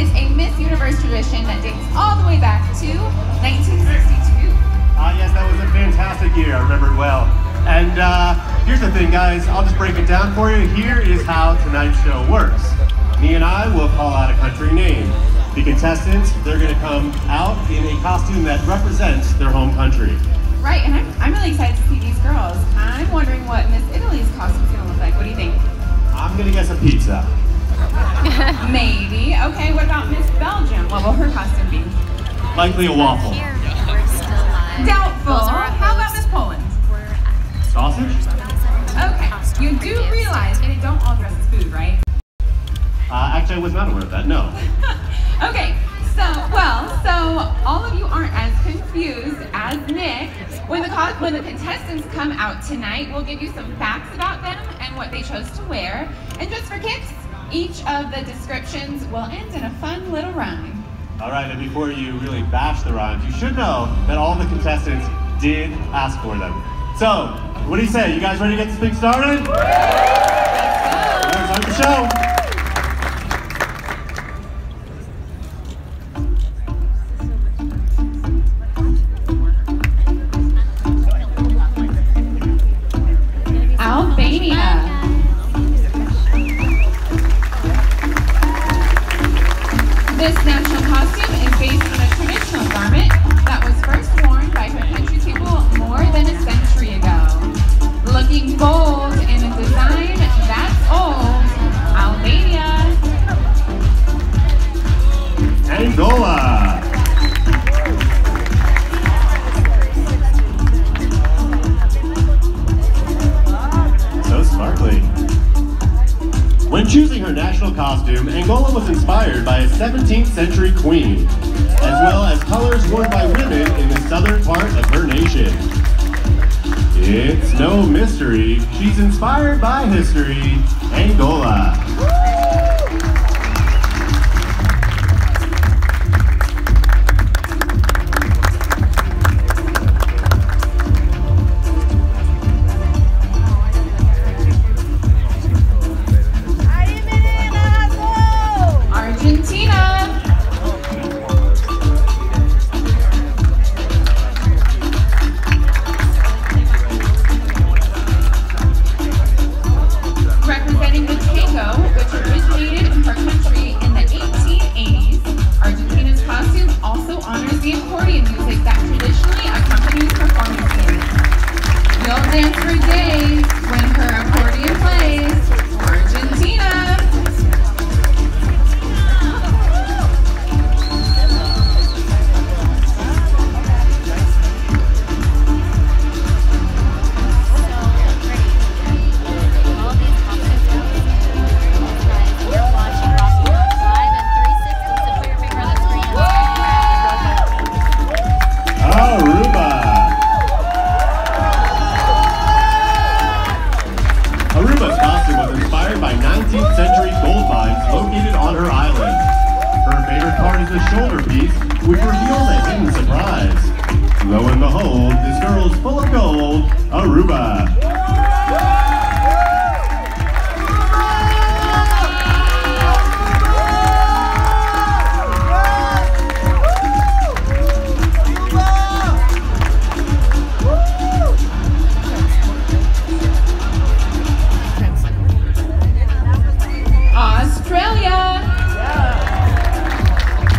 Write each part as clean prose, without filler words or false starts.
It's a Miss Universe tradition that dates all the way back to 1962. Yes, that was a fantastic year. I remember it well. And here's the thing, guys. I'll just break it down for you. Here is how tonight's show works. Me and I will call out a country name. The contestants, they're going to come out in a costume that represents their home country. Right, and I'm really excited to see these girls. I'm wondering what Miss Italy's costume is going to look like. What do you think? I'm going to guess a pizza. Maybe. Okay, what about Miss Belgium? What will her costume be? Likely a waffle. Doubtful. How about Miss Poland? Sausage? Okay, you do realize they don't all dress as food, right? Actually, I was not aware of that, no. Okay, so all of you aren't as confused as Nick. When the contestants come out tonight, we'll give you some facts about them and what they chose to wear. And just for kicks, each of the descriptions will end in a fun little rhyme. All right, and before you really bash the rhymes, you should know that all the contestants did ask for them. So, what do you say? You guys ready to get this thing started? Let's start the show. Albania. This national costume is based on a traditional garment that was first worn by her country's people more than a century ago. Looking bold in a design that's old, Albania. Angola. Sparkly. When choosing her national costume, Angola was inspired by a 17th century queen, as well as colors worn by women in the southern part of her nation. It's no mystery, she's inspired by history, Angola.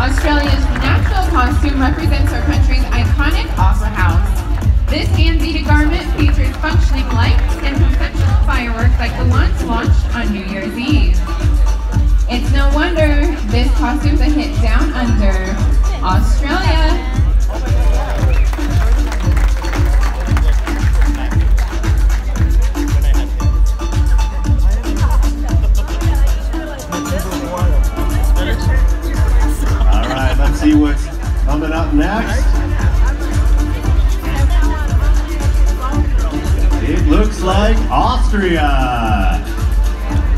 Australia's national costume represents our country's iconic opera house. This hand-beaded garment features functioning lights and conceptual fireworks like the ones launched on New Year's Eve. It's no wonder this costume's a hit down under Australia. See what's coming up next. It looks like Austria.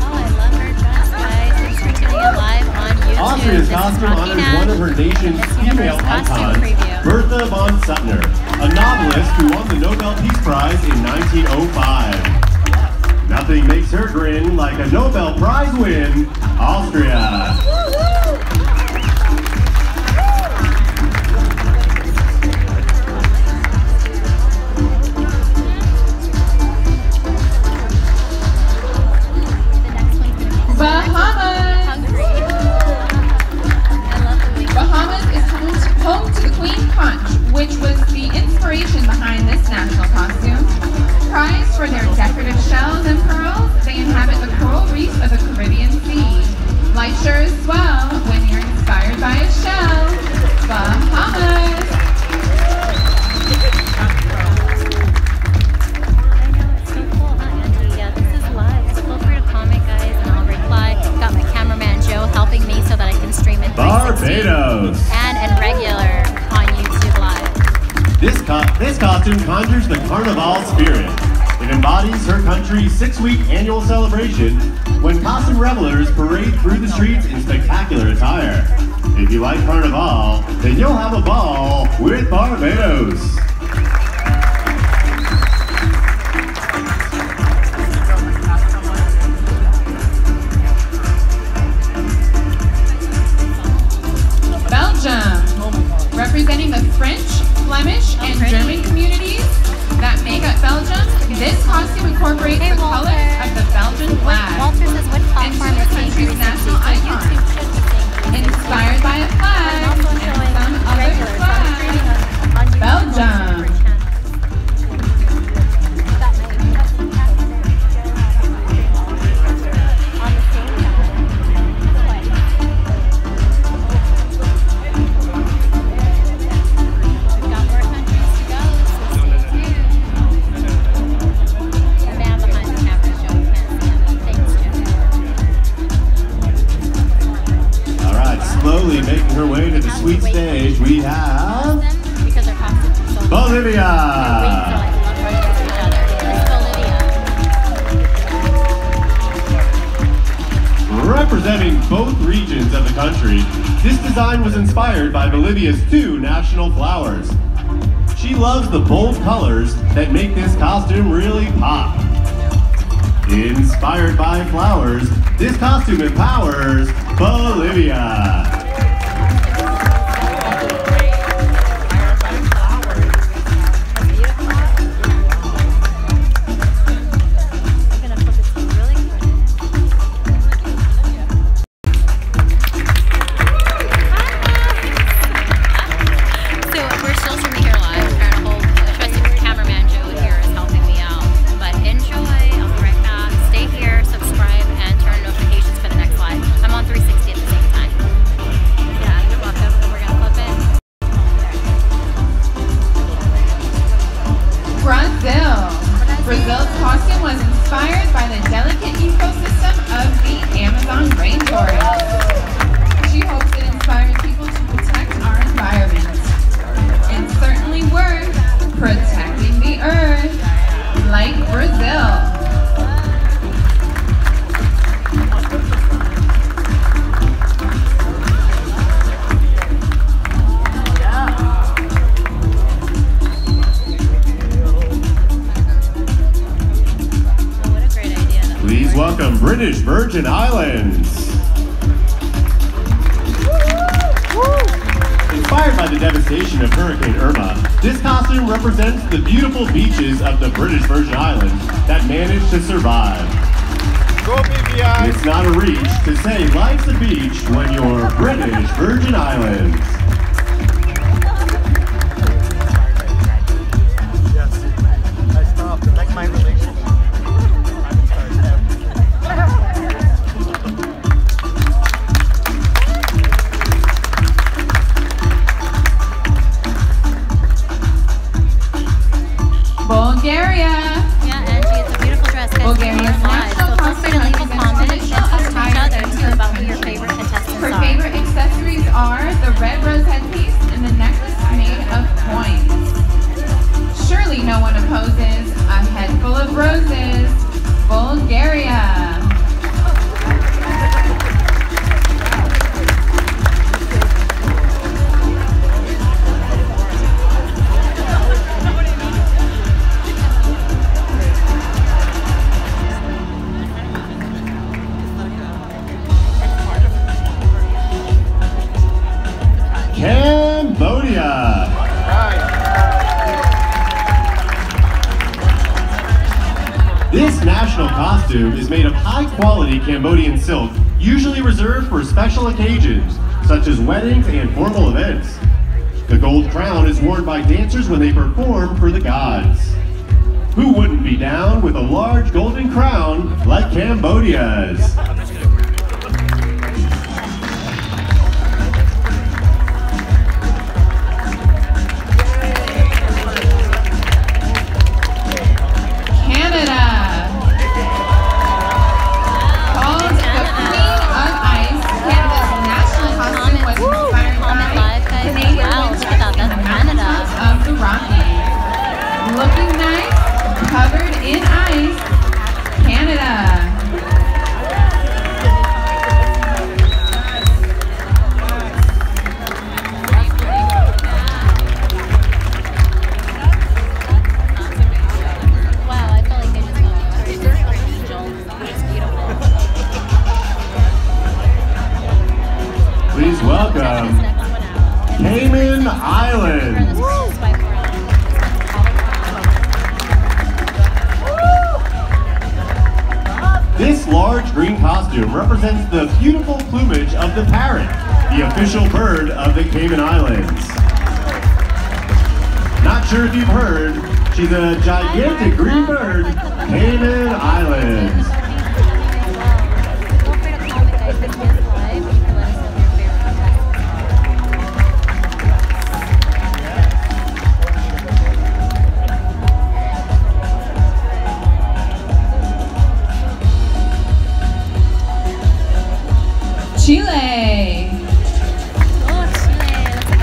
Oh, I love her dress, guys. Thanks for tuning in live on YouTube. Austria's costume honors one of her nation's female icons, Bertha von Suttner, a novelist who won the Nobel Peace Prize in 1905. Nothing makes her grin like a Nobel Prize win, Austria. Barbados. And regular on YouTube Live. This costume conjures the Carnival spirit. It embodies her country's 6-week annual celebration when costume revelers parade through the streets in spectacular attire. If you like Carnival, then you'll have a ball with Barbados. Belgium, representing the French, Flemish, and German communities that make up Belgium, this costume incorporates the colors of the Belgian flag Walter says what platform into is the country's national icon, inspired by a flag I'm also and showing some other regular, so I'm streaming flag. on YouTube Belgium. Slowly making her way to the sweet stage, we have Bolivia. Representing both regions of the country, this design was inspired by Bolivia's 2 national flowers. She loves the bold colors that make this costume really pop. Inspired by flowers, this costume empowers Bolivia. Brazil's costume was inspired by the delicate ecosystem of the Amazon rainforest. She hopes it inspires people to protect our environment. It's certainly worth protecting the earth, like Brazil. Please welcome British Virgin Islands. Inspired by the devastation of Hurricane Irma, this costume represents the beautiful beaches of the British Virgin Islands that managed to survive. Go BVI! It's not a reach to say life's a beach when you're British Virgin Islands. Yes, I stopped. Like my relationship. Bulgaria. Yeah, Angie, it's a beautiful dress. Guys, Bulgaria's national so feel free to leave a comment and talk to each other too about who your favorite contestants Her are. favorite accessories are the red rose headpiece and the necklace made of coins. Surely no one opposes a head full of roses. Bulgaria. Cambodia. This national costume is made of high-quality Cambodian silk, usually reserved for special occasions, such as weddings and formal events. The gold crown is worn by dancers when they perform for the gods. Who wouldn't be down with a large golden crown like Cambodia's? Looking nice, covered in ice, Canada. Please welcome Cayman Islands. This large green costume represents the beautiful plumage of the parrot, the official bird of the Cayman Islands. Not sure if you've heard, she's a gigantic green bird, Cayman Islands. Chile.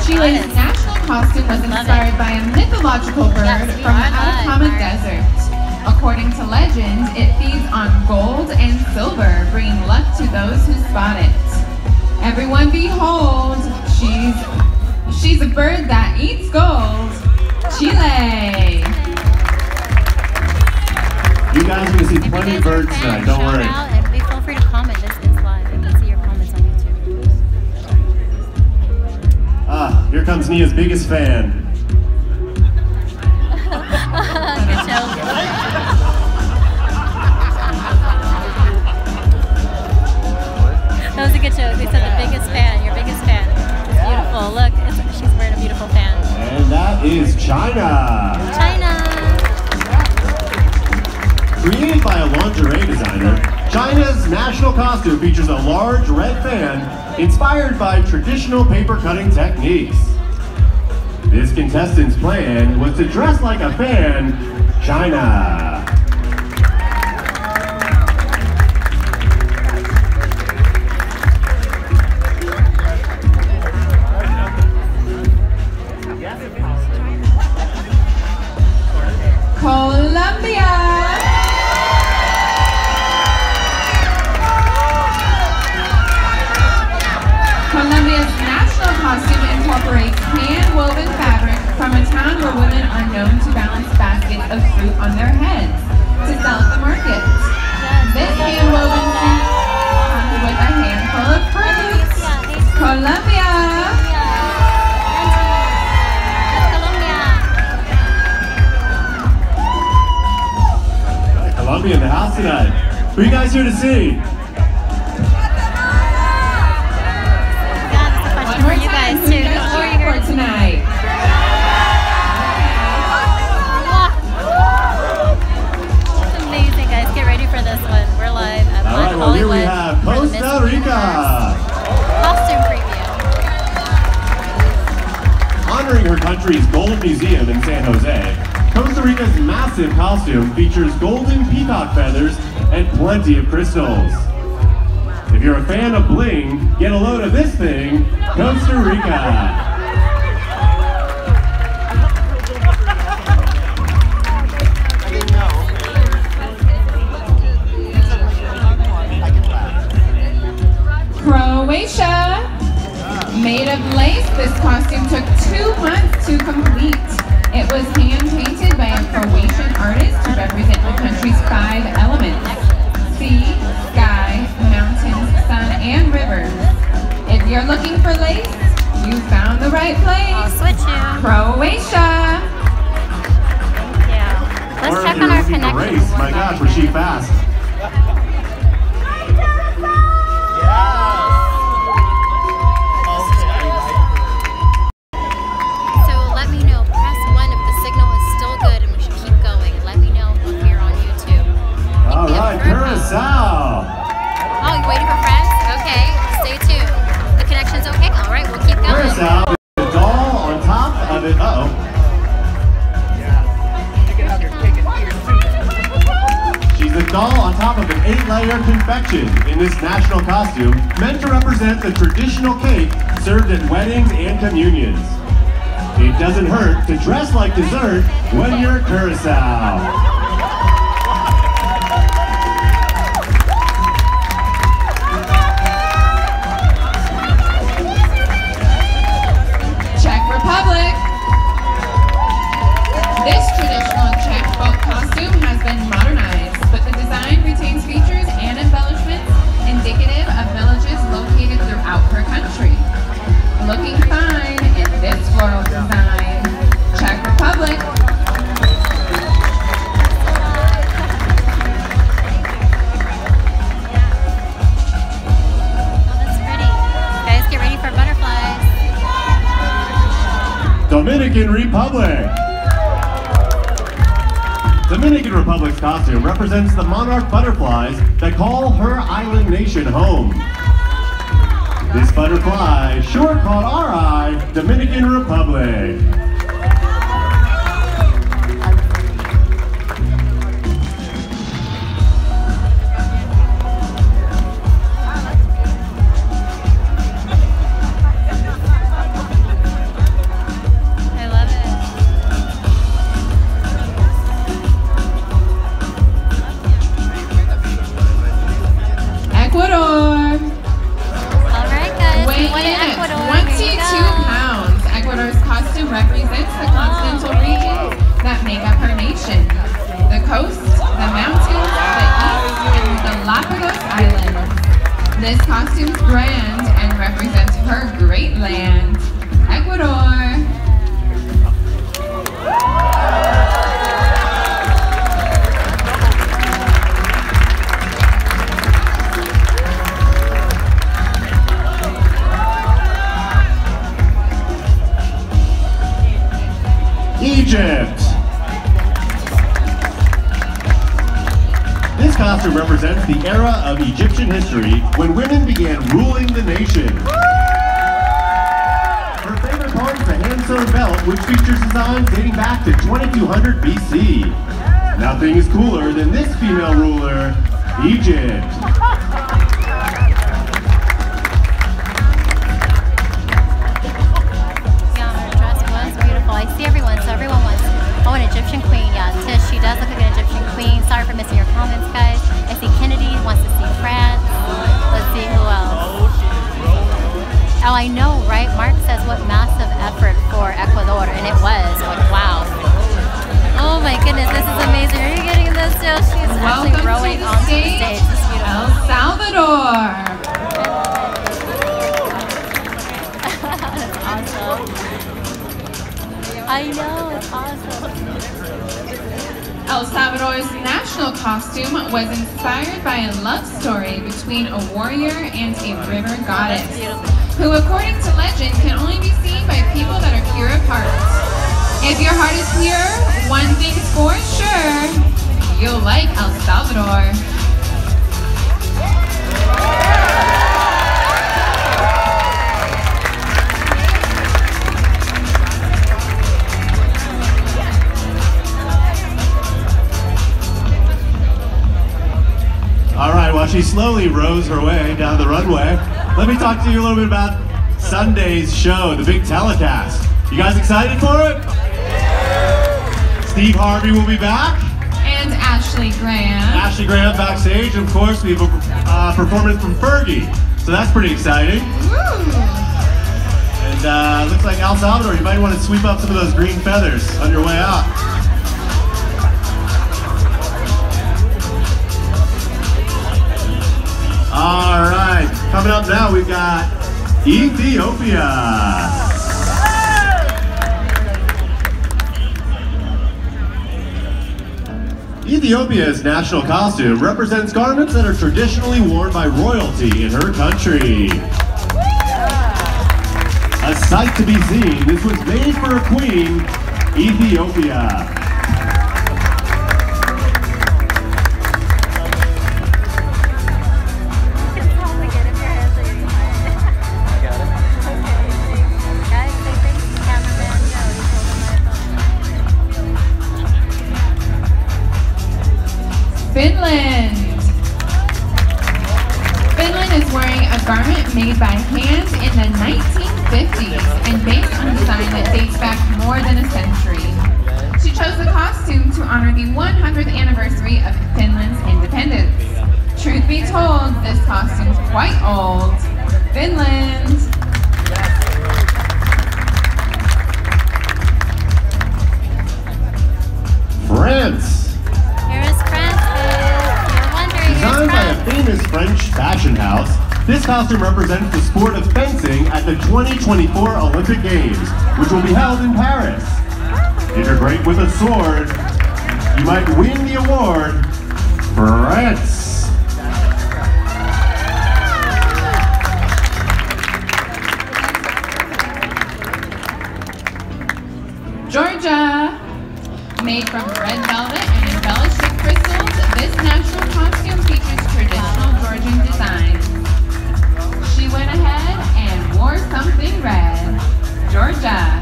Chile's national costume was inspired by a mythological bird from the Atacama Desert. According to legend, it feeds on gold and silver, bringing luck to those who spot it. Everyone behold, she's a bird that eats gold. Chile. You guys are going to see plenty of birds tonight, don't worry. Feel free to comment. This is live. You can see your comments on YouTube. Ah, here comes Nia's biggest fan. Good show. That was a good show. They said the biggest fan, your biggest fan. It's beautiful. Look, she's wearing a beautiful fan. And that is China. China. Created by a lingerie designer, China's national costume features a large red fan inspired by traditional paper cutting techniques. This contestant's plan was to dress like a fan, China. Colombia. Colombia's national costume incorporates hand-woven fabric from a town where women are known to balance baskets of fruit on their heads to sell at the market. This hand-woven suit comes with a handful of fruits. Colombia! Colombia in the house tonight. Who are you guys here to see? For you guys too. Who are you for tonight? It's amazing, guys. Get ready for this one. We're live at All right, well, here we have Costa Rica. Costume preview. Honoring her country's Gold Museum in San Jose, Costa Rica's massive costume features golden peacock feathers and plenty of crystals. If you're a fan of bling, get a load of this thing, Costa Rica. Croatia. Made of lace, this costume took 2 months to complete. It was hand-painted by a Croatian artist to represent the country's 5 elements: sea, sky, mountains, sun, and rivers. If you're looking for lace, you found the right place. I'll switch you. Croatia. Yeah. Let's Or check if on you're our looking for connection. race, my gosh, was she fast. So let me know. Press 1 if the signal is still good and we should keep going. And let me know if you're on YouTube. All right, Curacao. Oh, you waiting for friends? Okay, stay tuned. The connection's okay? All right, we'll keep going. Curacao, the doll on top of it. Uh-oh. She's a doll on top of an 8-layer confection in this national costume, meant to represent the traditional cake served at weddings and communions. It doesn't hurt to dress like dessert when you're Curacao. This traditional Czech folk costume has been modernized, but the design retains features and embellishments indicative of villages located throughout her country. Looking fine in this floral design. Czech Republic. Oh, that's pretty. Guys, get ready for butterflies. Dominican Republic. Dominican Republic's costume represents the monarch butterflies that call her island nation home. This butterfly sure caught our eye, Dominican Republic. Ecuador. All right, guys. Weighing in at 22 pounds, Ecuador's costume represents the continental regions that make up her nation. The coast, the mountains, the east, and the Galapagos Islands. This costume's grand and represents her great land, Ecuador. Egypt. This costume represents the era of Egyptian history when women began ruling the nation. Her favorite part is the hand-sewn belt, which features designs dating back to 2200 BC. Nothing is cooler than this female ruler, Egypt. I see everyone, so everyone wants, oh, an Egyptian queen. Yeah, Tish, she does look like an Egyptian queen. Sorry for missing your comments, guys. I see Kennedy wants to see France. Let's see who else. Oh, I know, right? Mark says what massive effort for Ecuador, and it was. Like, wow. Oh my goodness, this is amazing. Are you getting this, Jill? She's actually rowing onto the stage. This is beautiful. El Salvador. That's awesome. I know, it's awesome. El Salvador's national costume was inspired by a love story between a warrior and a river goddess, who according to legend can only be seen by people that are pure of heart. If your heart is pure, one thing's for sure, you'll like El Salvador. All right, while she slowly rows her way down the runway, let me talk to you a little bit about Sunday's show, the big telecast. You guys excited for it? Steve Harvey will be back. And Ashley Graham. Ashley Graham backstage. Of course, we have a performance from Fergie. So that's pretty exciting. Woo. And looks like El Salvador, you might want to sweep up some of those green feathers on your way out. All right, coming up now, we've got Ethiopia. Ethiopia's national costume represents garments that are traditionally worn by royalty in her country. A sight to be seen, this was made for a queen, Ethiopia. Finland. Finland is wearing a garment made by hand in the 1950s and based on design design that dates back more than a century. She chose the costume to honor the 100th anniversary of Finland's independence. Truth be told, this costume's quite old. Finland! France. Here is France. You're wondering. Designed by a famous French fashion house, this costume represents the sport of fencing at the 2024 Olympic Games, which will be held in Paris. If you're great with a sword, you might win the award. France. Georgia! Made from red velvet and embellished with crystals, this natural costume features traditional Georgian designs. She went ahead and wore something red. Georgia!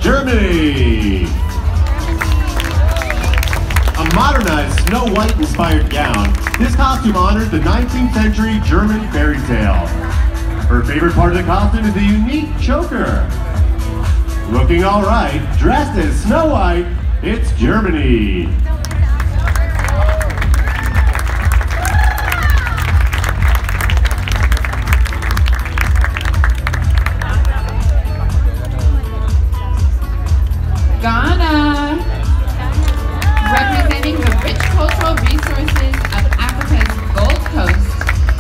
Germany! A modernized Snow White inspired gown, this costume honors the 19th century German fairy tale. Her favorite part of the costume is the unique choker. Looking all right, dressed as Snow White, it's Germany. Ghana! Representing the rich cultural resources of Africa's Gold Coast,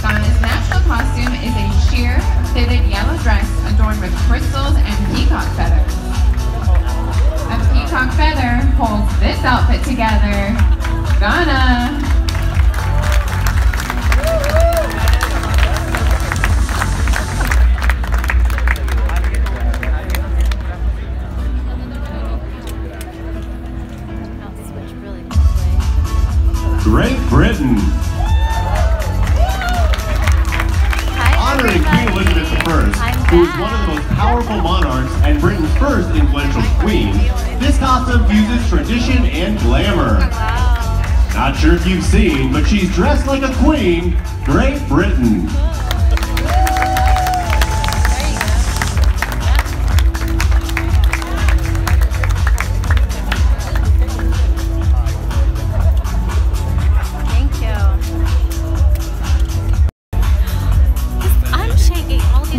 Ghana's national costume is a sheer, fitted yellow dress adorned with crystals and peacock feathers. A peacock feather holds this outfit together. Ghana! Great Britain. Honoring Queen Elizabeth I, who was one of the most powerful monarchs and Britain's first influential queen, this costume fuses tradition and glamour. Not sure if you've seen, but she's dressed like a queen. Great Britain.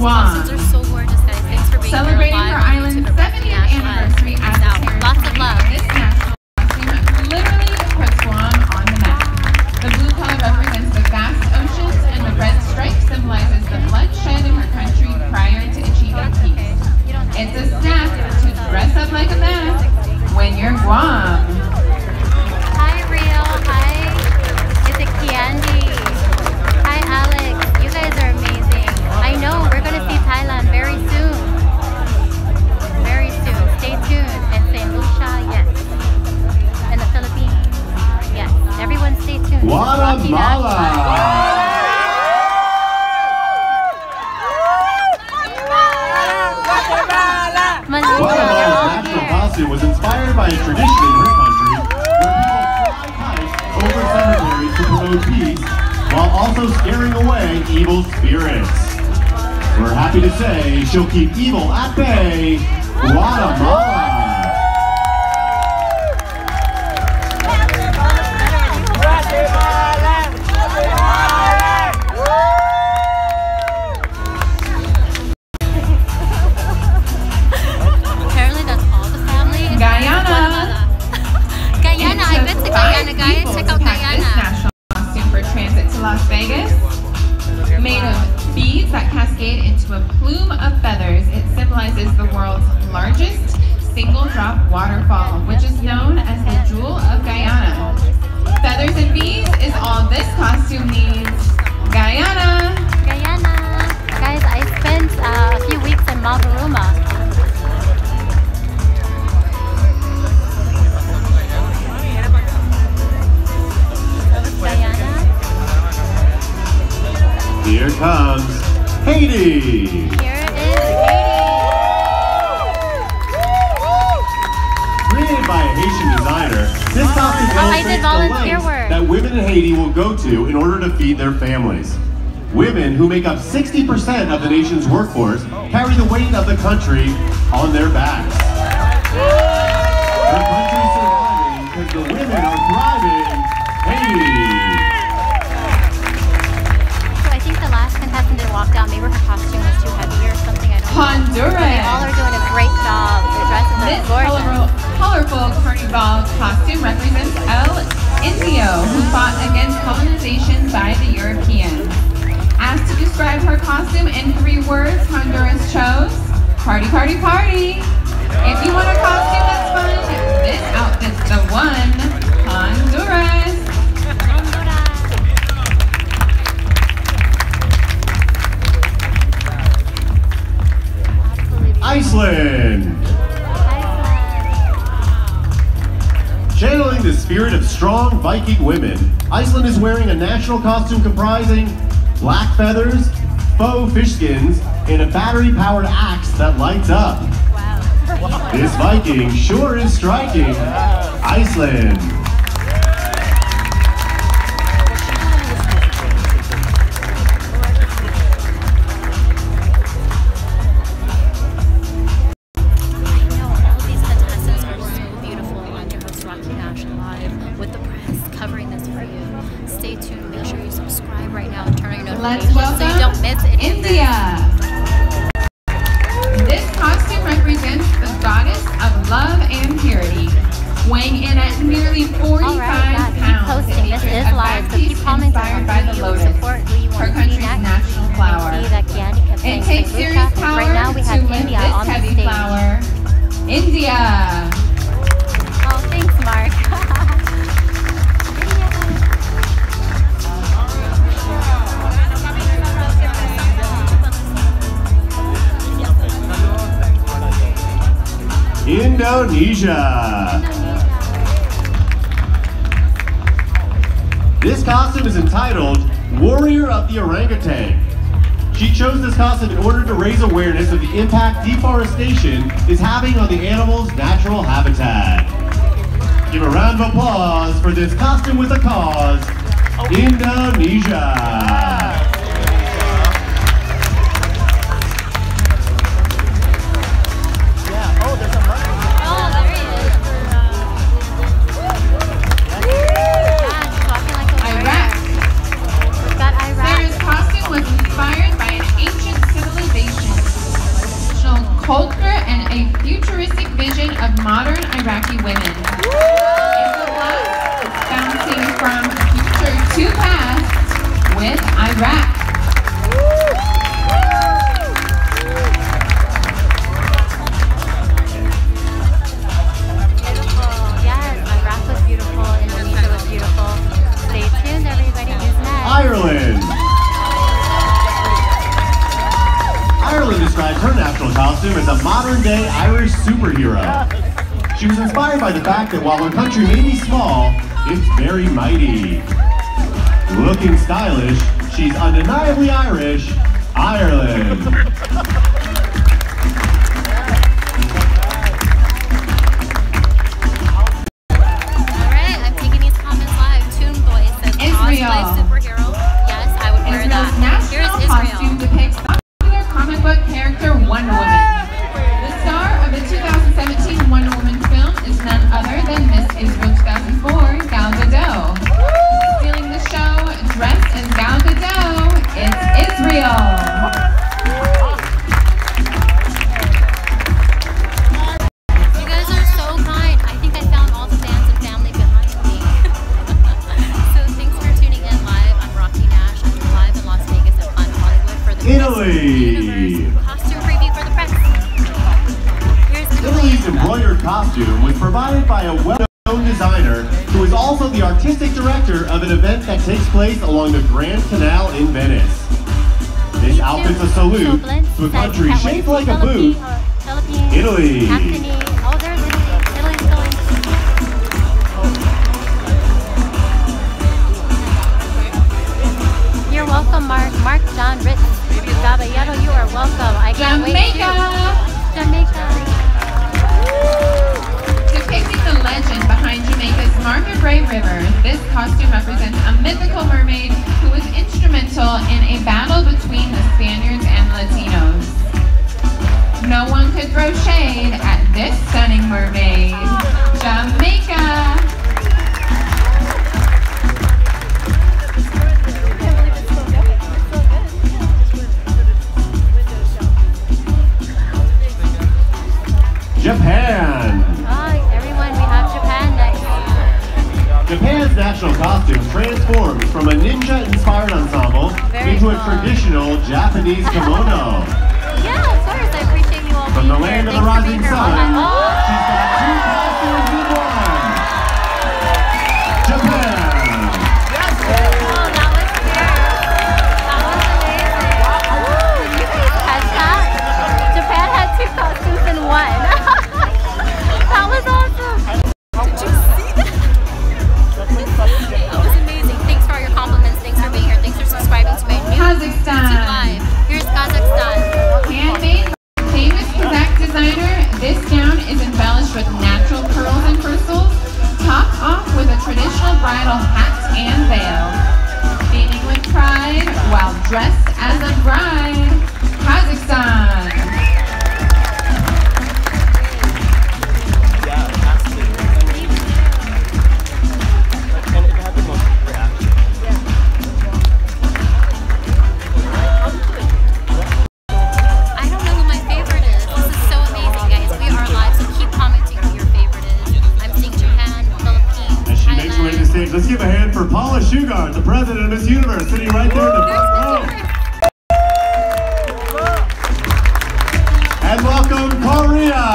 Costumes are so gorgeous, guys. Thanks for being Celebrating here her island's 70th anniversary as a charity. Lots of love. This national costume literally puts Guam on the map. The blue color represents the vast oceans, and the red stripe symbolizes the bloodshed in her country prior to achieving peace. It's a snap to dress up like a man when you're Guam. Hi, Rio. Hi. Is it Candy? Hi, Alex. You guys are amazing. I know we're going to see Thailand very soon. Very soon. Stay tuned. And St. Lucia, yes. And the Philippines, yes. Everyone stay tuned. Guatemala! Guatemala's national costume was inspired by a tradition in her country where people fly kites over cemeteries to promote peace while also scaring away evil spirits. We're happy to say she'll keep evil at bay. Guatemala! Apparently that's all the family. Guyana! Guyana, I've been to Guyana, guys. Check out This Guyana. national costume for transit to Las Vegas. Made of beads that cascade into a plume of feathers, it symbolizes the world's largest single-drop waterfall, which is known as the Jewel of Guyana. Feathers and beads is all this costume needs. Guyana! Guyana. Guys, I spent a few weeks in Mavaruma. Guyana. Here comes Haiti! Here is Haiti. Created provided by a Haitian designer, this costume illustrates the lengths that women in Haiti will go to in order to feed their families. Women, who make up 60% of the nation's workforce, carry the weight of the country on their backs. Her country's surviving because the women are thriving. Haiti! So I think the last contestant that walked out, maybe her costume was too heavy or something, I don't know. Honduras! They all are doing a great job. Their dresses are This gorgeous. colorful carnival costume represents El Indio, who fought against colonization by the Europeans. Asked to describe her costume in 3 words, Honduras chose party, party, party. If you want a costume that's fun, this outfit's the one. Honduras. Iceland! Channeling the spirit of strong Viking women, Iceland is wearing a national costume comprising black feathers, faux fish skins, and a battery-powered axe that lights up. Wow. This Viking sure is striking. Iceland. Let's welcome India. This costume represents the goddess of love and purity, weighing in at nearly 45 pounds. Keep posting. This is live, so keep commenting on who you support, who you want to see next. National flower. It takes serious power right now we have to lift India this on the heavy stage. flower. India. Oh, thanks, Mark. Indonesia. This costume is entitled Warrior of the Orangutan. She chose this costume in order to raise awareness of the impact deforestation is having on the animal's natural habitat. Give a round of applause for this costume with a cause, Indonesia. Culture and a futuristic vision of modern Iraqi women. It's a lot bouncing from future to past with Iraq. Beautiful. Yes, Iraq was beautiful. Indonesia was beautiful. Stay tuned, everybody. Who's next? Ireland. Ireland describes her national costume as a modern-day Irish superhero. She was inspired by the fact that while her country may be small, it's very mighty. Looking stylish, she's undeniably Irish, Ireland. Alright, I'm taking these comments live. Toon Boy says cosplay superhero. Yes, I would wear that. Here's Israel's national costume depicts comic book character Wonder Woman. The star of the 2017 Wonder Woman film is none other than Miss Israel 2004, Gal Gadot. Stealing the show, dressed as Gal Gadot, it's Israel. You guys are so kind. I think I found all the fans and family behind me. So thanks for tuning in live. I'm Rocky Nash. I'm live in Las Vegas at Planet Hollywood for the Italy. costume preview for the press. Here's Italy's embroidered costume was provided by a well-known designer who is also the artistic director of an event that takes place along the Grand Canal in Venice. This outfit's a salute to a country shaped like a boot, Italy. Oh, there's Italy. You're welcome, Mark. Mark John Ritz. Caballero, you are welcome. I can't wait to. Jamaica. Depicting the This costume represents a mythical mermaid who was instrumental in a battle between the Spaniards and Latinos. No one could throw shade at this stunning mermaid. Jamaica! Japan! Everyone, we have Japan next. Japan's national costume transforms from a ninja-inspired ensemble into a traditional Japanese kimono. Yeah, of course. I appreciate you all From the land of the rising sun, she's got two costumes in one. Japan! Oh, that was good. That was amazing. Did you guys catch that? Japan had two costumes in one. That was awesome. Did you see that? That was amazing. Thanks for all your compliments. Thanks for being here. Thanks for subscribing to my new Kazakhstan. YouTube live. Here's Kazakhstan. Handmade by famous Kazakh designer, this gown is embellished with natural pearls and crystals, topped off with a traditional bridal hat and veil. Beaming with pride while dressed as a bride. Kazakhstan. Let's give a hand for Paula Shugart, the president of Miss Universe, sitting right there in the front row. And welcome, Korea!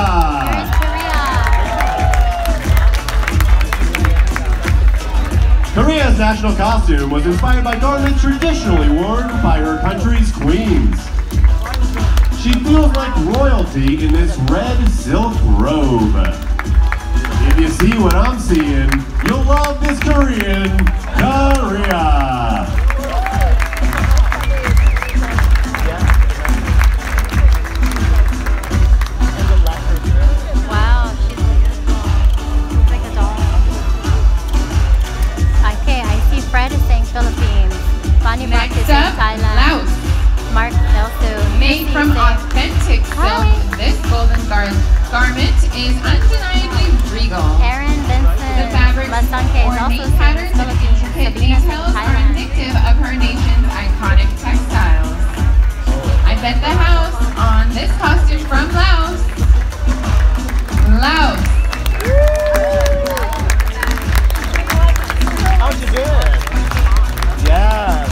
Korea's national costume was inspired by garments traditionally worn by her country's queens. She feels like royalty in this red silk robe. If you see what I'm seeing, you'll love this Korean, Korea. Wow, she's like a doll. Okay, I see Fred is saying Philippines. Bonnie Mark is saying Thailand. Laos. Mark also. Made from authentic silk, this golden garment is undeniably regal. Aaron Vincent. The fabric's Lasanke is also ornate patterns and Philippines. intricate Sabrina's from details are Thailand. indicative of her nation's iconic textiles. I bet the house on this costume from Laos. Laos. How'd you do it? Yes.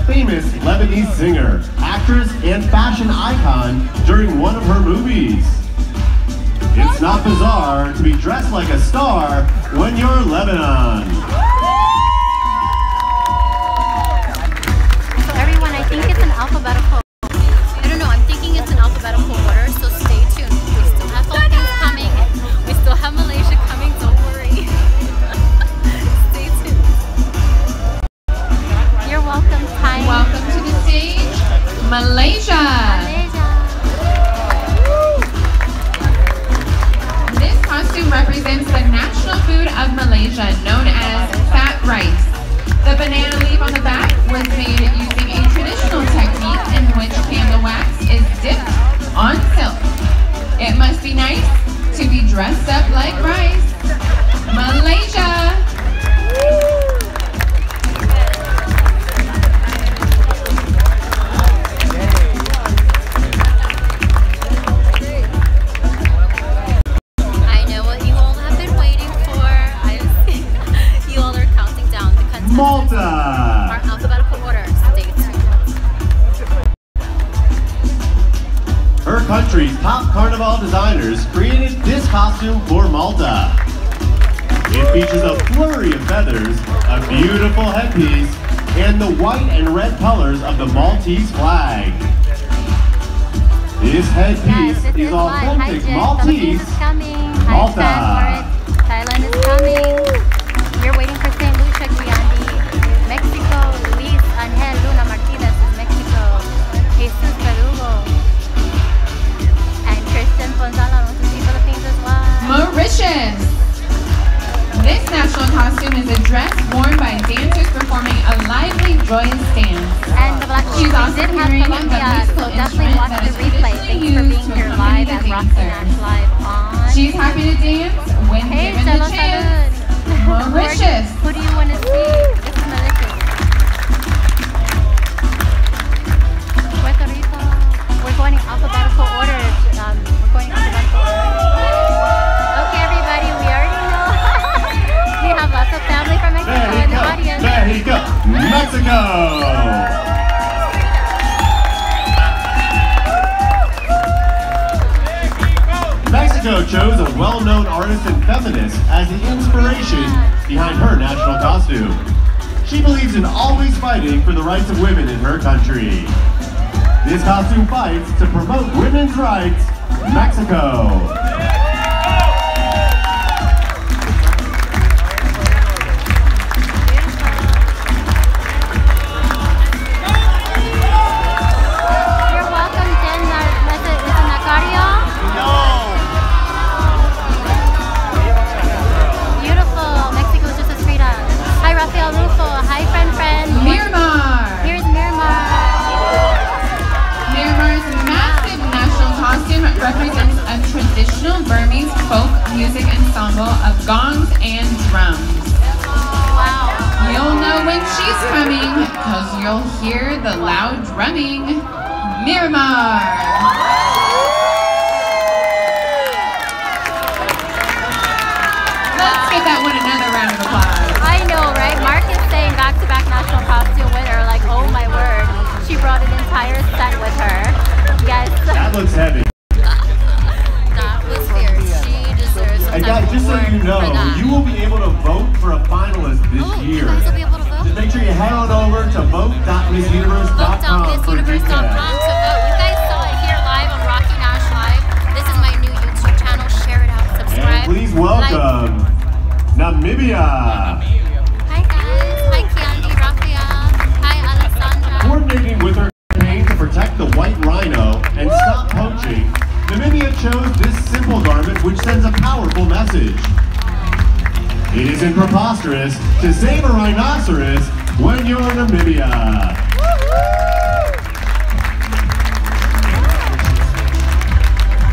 Famous Lebanese singer, actress, and fashion icon during one of her movies. It's not bizarre to be dressed like a star when you're Lebanon. So everyone, I think it's an alphabetical. I don't know, I'm thinking it's an alphabetical order, so stay tuned. We still have Philippines coming. We still have Malaysia coming, don't worry. Stay tuned. You're welcome, Thai. Welcome to the stage, Malaysia. This costume represents the national food of Malaysia, known as fat rice. The banana leaf on the back was made using a traditional technique in which candle wax is dipped on silk. It must be nice to be dressed up like rice. Malaysia! Malta! Our alphabetical order. Stay tuned. Her country's top carnival designers created this costume for Malta. It features a flurry of feathers, a beautiful headpiece, and the white and red colors of the Maltese flag. This headpiece is authentic Maltese. Malta. Thailand is coming. You're waiting for St. Lucia, Kiandi. Mexico, Luis Angel Luna Martinez is Mexico. Jesus Verdugo. And Kristen Ponzala wants to see Philippines as well. Mauritius. This national costume is a dress worn by dancers performing a lively, joyous dance. And the Black Sheep did have Colombia, so definitely watch the replay. Thanks for being here live at Rocky Nash Live on. She's happy to dance when given the chance. Mauritius. Who do you want to see? This is Mauritius. Puerto Rico. We're going in alphabetical order. Okay, everybody, we already know. We have lots of family from Mexico in the audience. Mexico, Mexico. Mexico chose a well-known artist and feminist as the inspiration behind her national costume. She believes in always fighting for the rights of women in her country. This costume fights to promote women's rights. Mexico. Represents a traditional Burmese folk music ensemble of gongs and drums. Wow. You'll know when she's coming because you'll hear the loud drumming. Miramar. Let's give that one another round of applause. I know, right? Mark is saying back-to-back national costume winner, like, oh my word. She brought an entire set with her. Yes. That looks heavy. And guys, just so you know, you will be able to vote for a finalist this year. You guys will be able to vote? Just make sure you head on over to vote.missuniverse.com for details. to vote. You guys saw it here live on Rocky Nash Live. This is my new YouTube channel. Share it out, subscribe. And please welcome Namibia. Hi guys. Hi Kiandi, Raphael. Hi Alessandra. Coordinating with her campaign to protect the white rhino and stop poaching, Namibia chose this simple garment which sends a powerful message. It isn't preposterous to save a rhinoceros when you're in Namibia.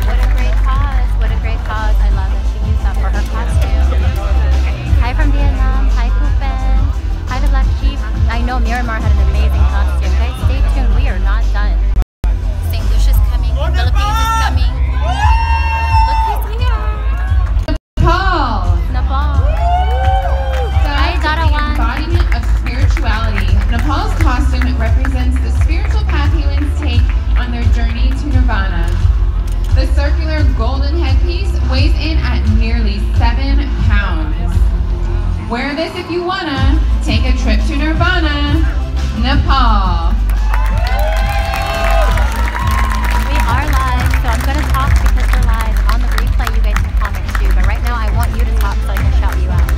What a great cause. What a great cause. I love that she used that for her costume. Hi from Vietnam. Hi Pupen. Hi the Black Sheep. I know Miramar had an amazing costume. Guys, stay tuned. We are not done. St. Lucia's coming. Philippines is coming. Look who's here. Nepal. Hi, Darawan. Embodiment of spirituality. Nepal's costume represents the spiritual path healers take on their journey to nirvana. The circular golden headpiece weighs in at nearly 7 pounds. Wear this if you wanna take a trip to nirvana, Nepal. We are live, so I'm gonna talk because we're live. On the replay, you guys can comment too, but right now I want you to talk so I can shout you out.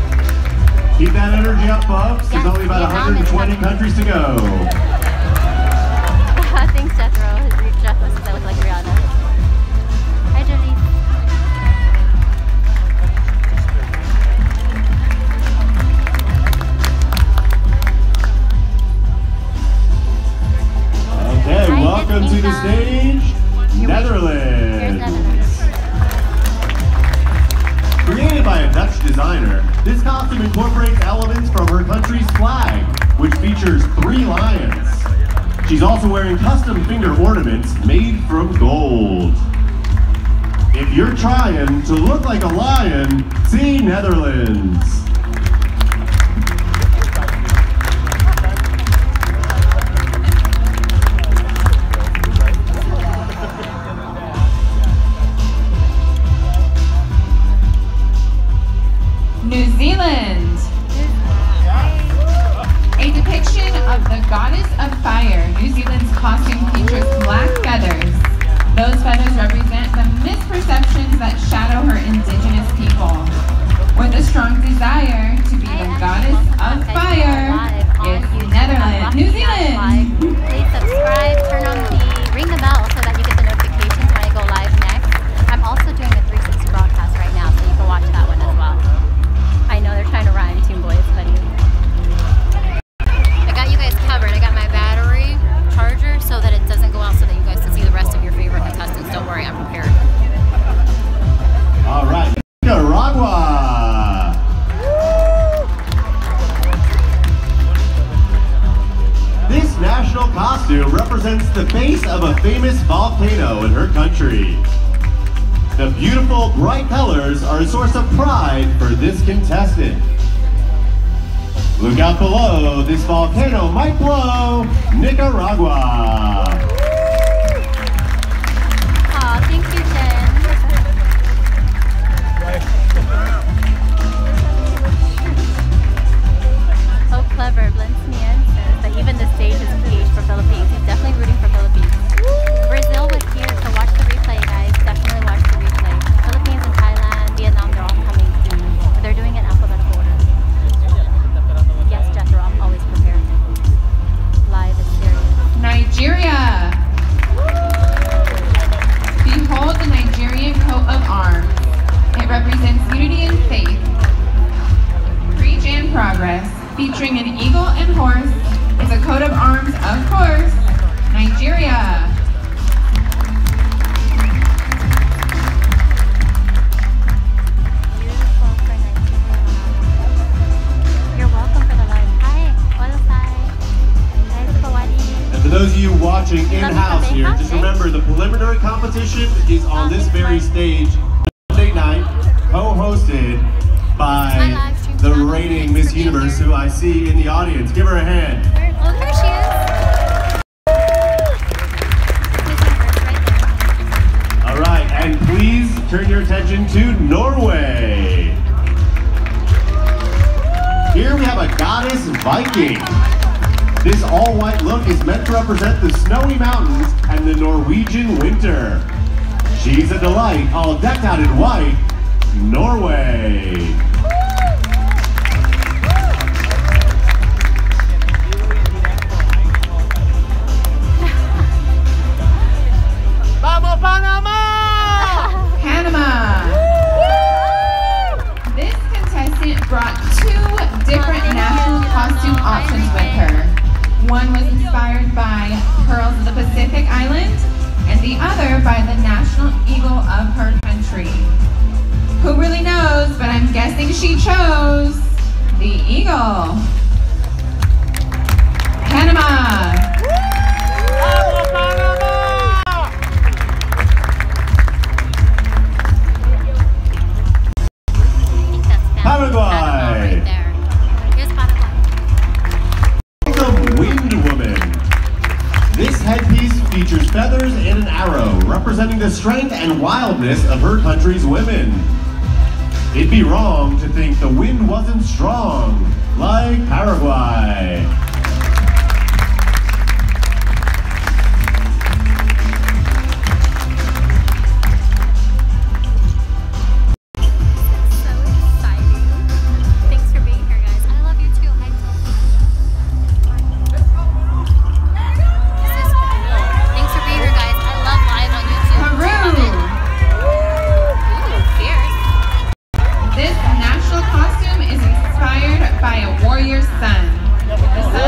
Keep that energy up, folks. There's Yes, only about Vietnam is 120 coming. countries to go. Thanks, Jethro. Jethro says I look like Rihanna. Hi, Jolie. Okay, Hi, welcome to the Miss stage, Here's Netherlands. Netherlands. Created by a Dutch designer, this costume incorporates elements from her country's flag, which features 3 lions. She's also wearing custom finger ornaments made from gold. If you're trying to look like a lion, see Netherlands. New Zealand. A depiction of the goddess of fire. New Zealand's costume features black feathers. Those feathers represent the misperceptions that shadow her indigenous people. With a strong desire to be the goddess of fire, it's Netherlands. New Zealand! Please subscribe, ring the bell so that you get the notifications when I go live next. I'm also doing a 360 broadcast right now, so you can watch that one as well. I know they're trying to rhyme, Team Boy, it's funny. I got you guys covered. I got my battery charger so that it doesn't go out, so that you guys can see the rest of your favorite contestants. Don't worry, I'm prepared. All right, Nicaragua. This national costume represents the base of a famous volcano in her country. The beautiful, bright colors are a source of pride for this contestant. Look out below, this volcano might blow Nicaragua. Aw, thank you, Jen. So clever, blends me in, says that even the stage is PH for Philippines. He's definitely rooting for Philippines. Brazil was here, so watch the replay, guys. Definitely watch the replay. Philippines and Thailand, Vietnam, they're all coming soon. But they're doing it in alphabetical order. Yes, Jethro, I'm always prepared. Live is serious. Nigeria. Behold the Nigerian coat of arms. It represents unity and faith. Preach and progress. Featuring an eagle and horse. It's a coat of arms, of course. Nigeria. Beautiful for Nigeria. You're welcome for the live. Hi, Olusai. Guys, Kawadi. And for those of you watching in-house here, just remember the preliminary competition is on this very stage Monday night, co-hosted by the reigning Miss Universe, who I see in the audience. Give her a hand. Oh, there she is. Miss Universe, right there. All right, and please turn your attention to Norway. Here we have a goddess Viking. This all-white look is meant to represent the snowy mountains and the Norwegian winter. She's a delight, all decked out in white, Norway. Vamos, Panama! Panama. This contestant brought two different national costume options with her. One was inspired by Pearls of the Pacific Island, and the other by the national eagle of her country. Who really knows, but I'm guessing she chose the eagle. Panama. Vamos, Panama! I think that's Paraguay. right there. Here's Paraguay. The Wind Woman. This headpiece features feathers and an arrow, representing the strength and wildness of her country's women. It'd be wrong to think the wind wasn't strong, like Paraguay. So exciting. Thanks for being here, guys. I love you too. Hi, Tom. This is cool. Thanks for being here, guys. I love live on YouTube. Peru. Ooh, fierce. This national costume is inspired by a warrior's son. The sun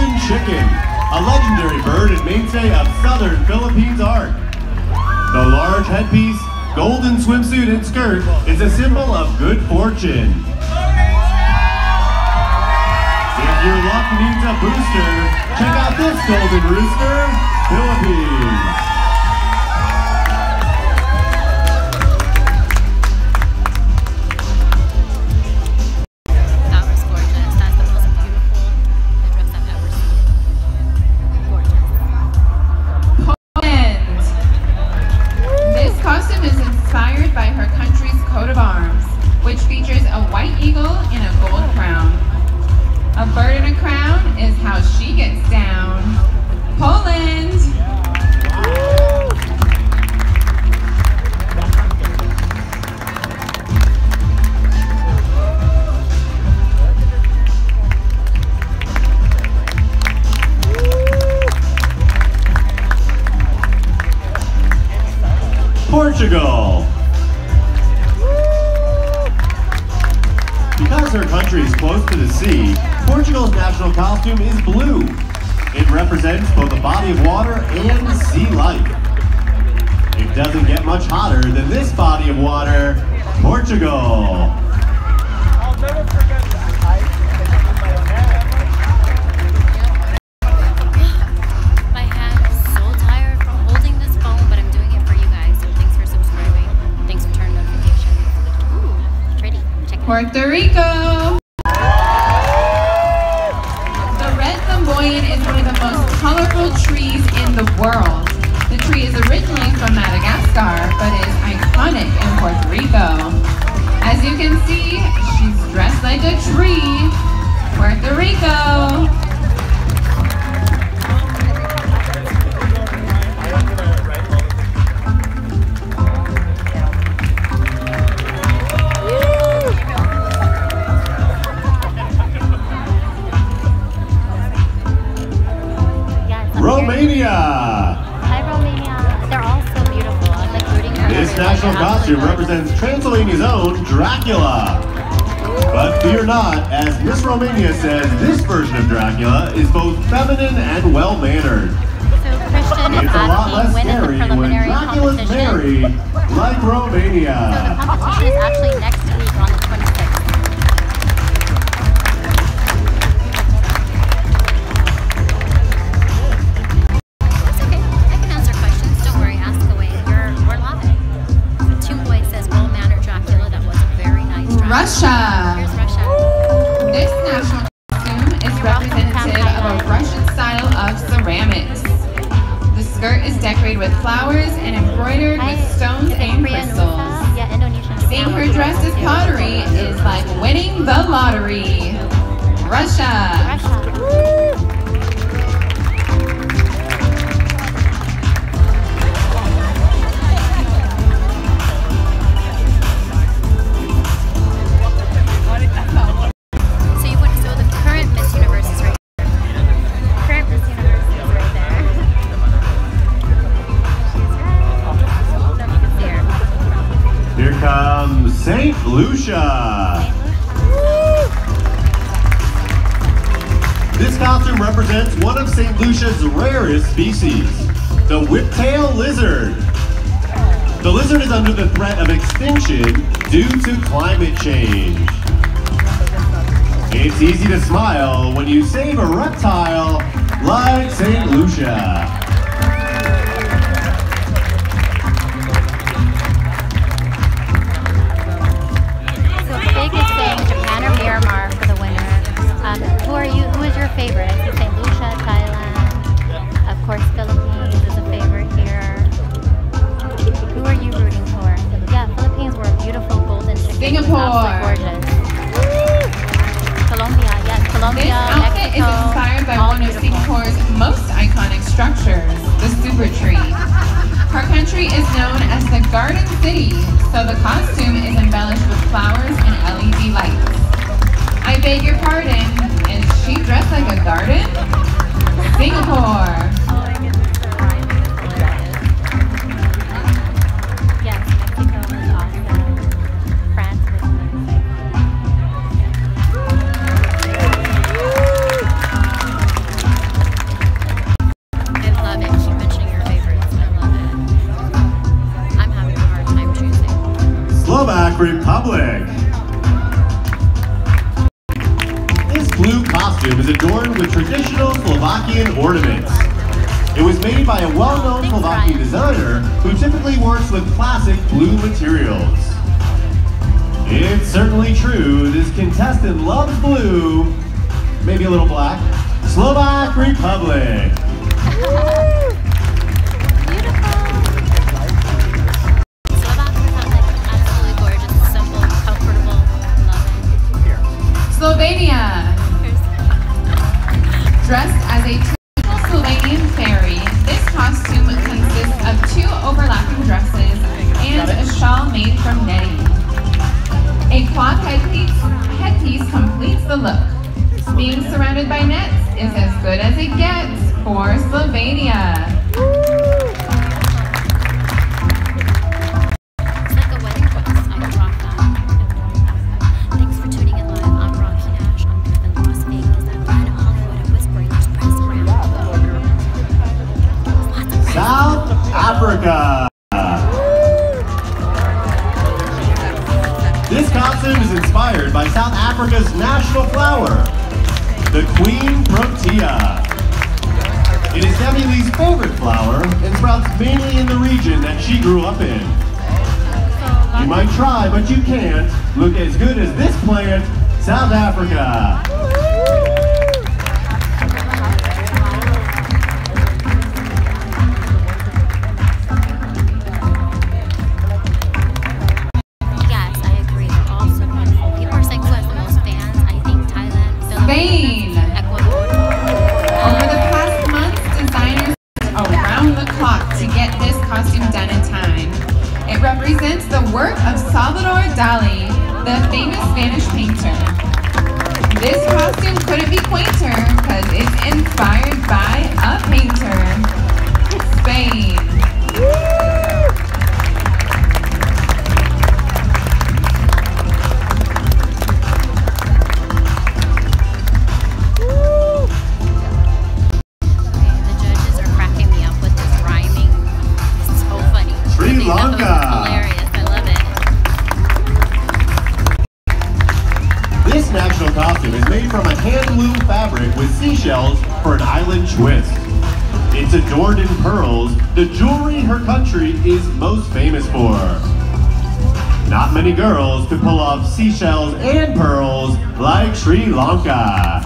golden chicken, a legendary bird and mainstay of southern Philippines art. The large headpiece, golden swimsuit and skirt is a symbol of good fortune. If your luck needs a booster, check out this golden rooster, Philippines. Portugal. Because her country is close to the sea, Portugal's national costume is blue. It represents both a body of water and sea life. It doesn't get much hotter than this body of water, Portugal. I'll never forget that. My hand is so tired from holding this phone, but I'm doing it for you guys. So thanks for subscribing. Thanks for turning notifications. Ooh, pretty. Check it out. Puerto Rico. The red flamboyant is one of the most colorful trees in the world. The tree is originally from Madagascar, but is iconic in Puerto Rico. As you can see, she's dressed like a tree. Puerto Rico. Romania. Hi, Romania. They're all so beautiful. I'm like rooting for This everyone. national costume represents Transylvania's own Dracula. But fear not, as Miss Romania says, this version of Dracula is both feminine and well-mannered. So Christian is It's a lot less asking when is the scary when preliminary Dracula's competition? merry, like So Romania. the competition is actually next week on the 26th. That's okay. I can answer questions. Don't worry. Ask away. We're live. Toonboy says, well-mannered Dracula. That was a very nice Dracula. Russia. Here's Russia. This national costume is representative of a Russian style of ceramics. The skirt is decorated with flowers and embroidered with stones and crystals. Yeah, Indonesian. Seeing her dressed as pottery is like winning the lottery. Russia. Russia. So the current Miss Universe is right there. Current Miss Universe is right there. She's right. I don't know if you can see her. Here comes St. Lucia. This costume represents one of St. Lucia's rarest species, the whiptail lizard. The lizard is under the threat of extinction due to climate change. It's easy to smile when you save a reptile like St. Lucia. So Big is saying Japan or Myanmar for the winner. Who is your favorite? I see St. Lucia, Thailand. Of course, Philippines is a favorite here. Who are you rooting for? Yeah, Philippines were a beautiful golden chicken. Singapore. Absolutely gorgeous. Colombia, yes, This Colombia, outfit is Mexico, inspired by all one of beautiful. Singapore's most iconic structures, the Super Tree. Her country is known as the Garden City, so the costume is embellished with flowers and LED lights. I beg your pardon, is she dressed like a garden? Singapore. Oh my goodness, the rhyming is hilarious. Yes, Mexico was awesome. France was amazing. Republic. This blue costume is adorned with traditional Slovakian ornaments. It was made by a well-known Slovakian designer who typically works with classic blue materials. It's certainly true, this contestant loves blue, maybe a little black. Slovak Republic. Slovenia. Dressed as a traditional Slovenian fairy, this costume consists of 2 overlapping dresses and a shawl made from netting. A cloth headpiece completes the look. Being surrounded by nets is as good as it gets for Slovenia. South Africa. This costume is inspired by South Africa's national flower, the Queen Protea. It is Debbie Lee's favorite flower and sprouts mainly in the region that she grew up in. You might try, but you can't look as good as this plant, South Africa. Spain. Over the past months, designers around the clock to get this costume done in time. It represents the work of Salvador Dali, the famous Spanish painter. This costume couldn't be quainter because it's inspired by a painter. Spain. Sri Lanka. Hilarious, I love it. This national costume is made from a hand-loom fabric with seashells for an island twist. It's adorned in pearls, the jewelry her country is most famous for. Not many girls could pull off seashells and pearls like Sri Lanka.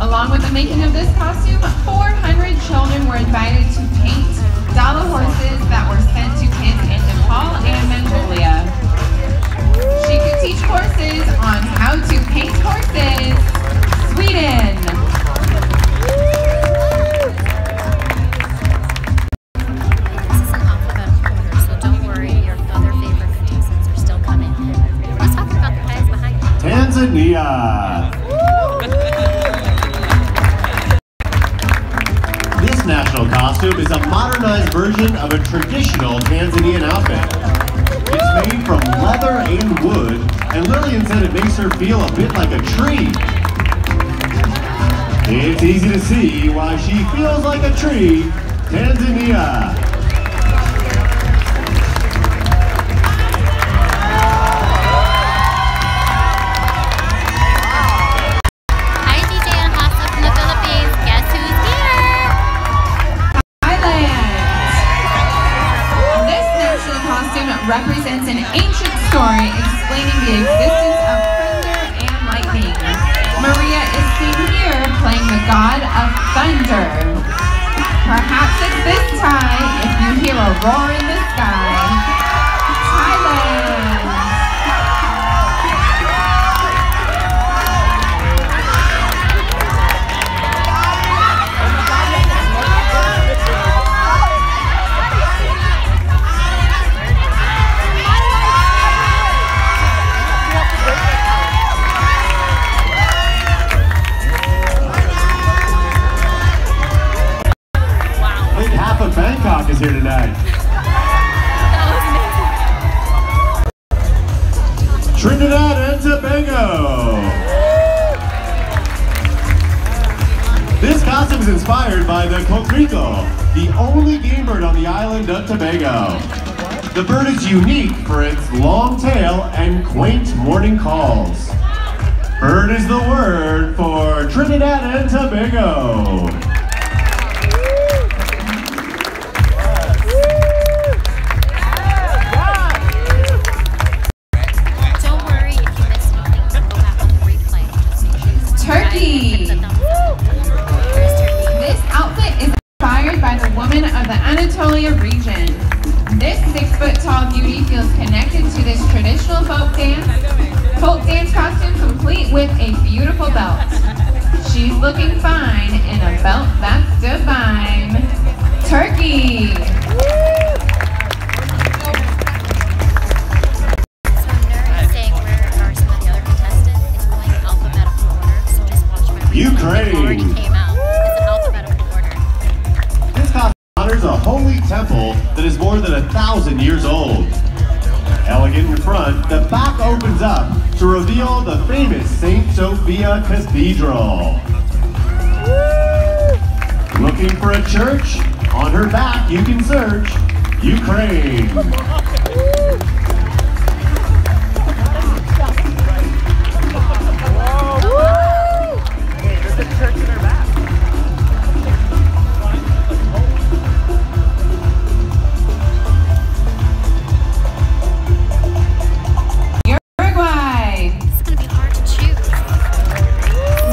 Along with the making of this costume, 400 children were invited to paint Dala horses that were sent to kids in Nepal and Mongolia. She could teach horses on how to paint horses. Sweden. This is an alphabetical order, so don't worry, your other favorite contestants are still coming. Let's talk about the guys behind you. Tanzania. This national costume is a modernized version of a traditional Tanzanian outfit. It's made from leather and wood, and Lillian said it makes her feel a bit like a tree. It's easy to see why she feels like a tree. Tanzania. Represents an ancient story explaining the existence of thunder and lightning. Maria is seen here playing the god of thunder. Perhaps it's this time if you hear a roar in the sky. Thailand. costume is inspired by the coquerico, the only game bird on the island of Tobago. The bird is unique for its long tail and quaint morning calls. Bird is the word for Trinidad and Tobago. Don't worry if you missed anything. Go back on the replay. Just make sure you Turkey. hit the thumbs up. Here's turkey. This outfit is inspired by the woman of the Anatolia region. This 6-foot-tall beauty feels connected to this traditional folk dance costume complete with a beautiful belt. She's looking fine in a belt that's divine. Turkey. So Nur is saying where are some of the other contestants? It's going in alphabetical order, so just watch my replay. Ukraine. It already came out. It's in alphabetical order. This costume honors a holy temple that is more than 1,000 years old. Elegant in front, the back opens up to reveal the famous St. Sophia Cathedral. Looking for a church? On her back you can search Ukraine. Hey, there's a church in her back. Uruguay. It's going to be hard to choose.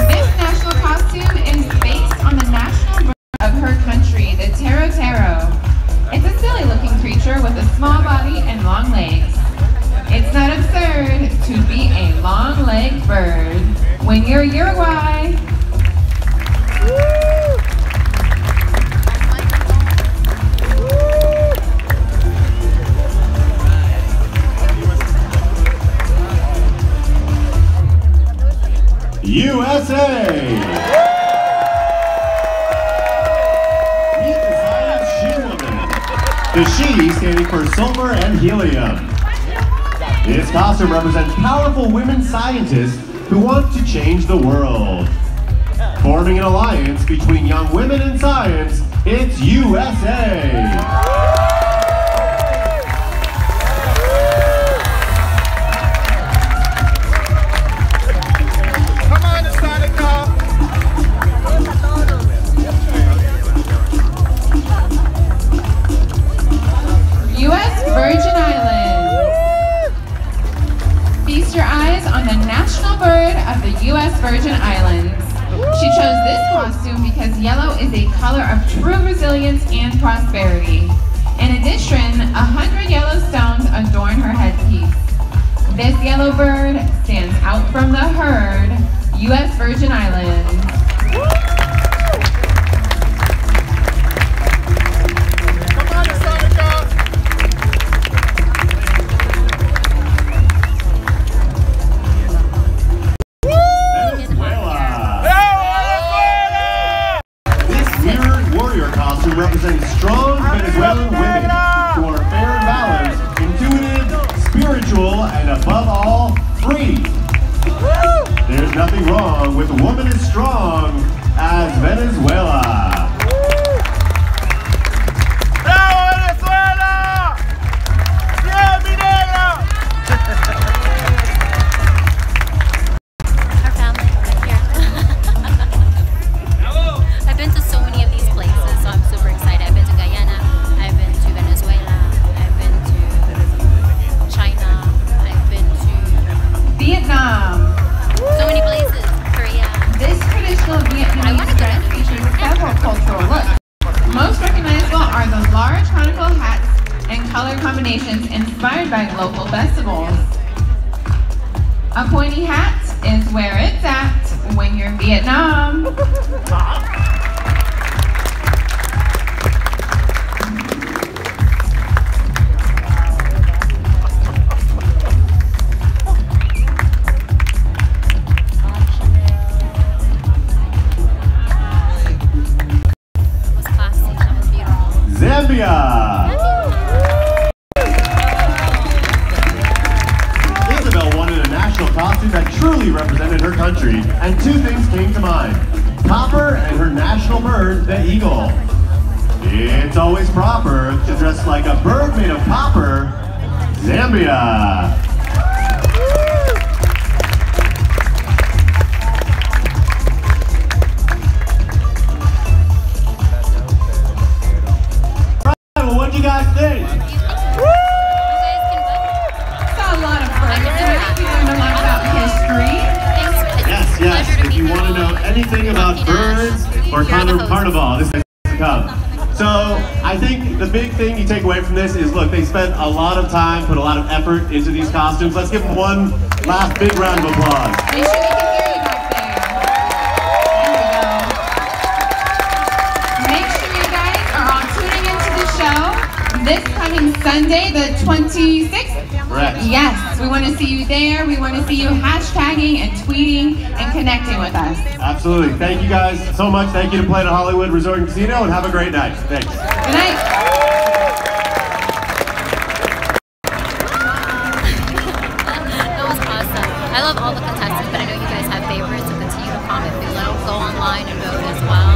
This national costume is based on the national bird of her country, the taro. It's a silly-looking creature with a small body and long legs. It's not absurd to be a long-legged bird when you're Uruguay. USA! Meet the science she-woman. The she standing for sulfur and helium. This costume represents powerful women scientists who want to change the world. Forming an alliance between young women in science, it's USA! U.S. Virgin Islands. Feast your eyes on the national bird of the U.S. Virgin Islands. She chose this costume because yellow is a color of true resilience and prosperity. In addition, 100 yellow stones adorn her headpiece. This yellow bird stands out from the herd, U.S. Virgin Islands. Represents strong Venezuelan women who are fair and balanced, intuitive, spiritual, and above all, free. There's nothing wrong with a woman as strong as Venezuela. ¡Bravo, Venezuela! ¡Bien, mi negra! Our family right here. I've been to so many of these places, so I'm super excited. I've been to Guyana, I've been to Venezuela, I've been to China, I've been to Vietnam. so many places. Korea. This traditional Vietnamese dress features several cultural looks. Most recognizable are the large conical hats and color combinations inspired by local festivals. A pointy hat is where it's at when you're in Vietnam. Zambia! Isabel wanted a national costume that truly represented her country, and two things came to mind. Copper and her national bird, the eagle. It's always proper to dress like a bird made of copper, Zambia. What do you guys think? Saw a lot of birds tonight. We learned a lot about history. Yes. If you want to know anything about birds or carnival, this is to come. So I think the big thing you take away from this is, look, they spent a lot of time, put a lot of effort into these costumes. Let's give them one last big round of applause. Make sure we can hear you back there. There we go. Make sure you guys are all tuning into the show this coming Sunday, the 26th. Correct. Yes, we want to see you there. We want to see you hashtagging and tweeting and connecting with us. Absolutely. Thank you guys so much. Thank you to Planet Hollywood Resort and Casino, and have a great night. Thanks. Good night. That was awesome. I love all the contestants, but I know you guys have favorites, so continue to comment below. Go online and vote as well.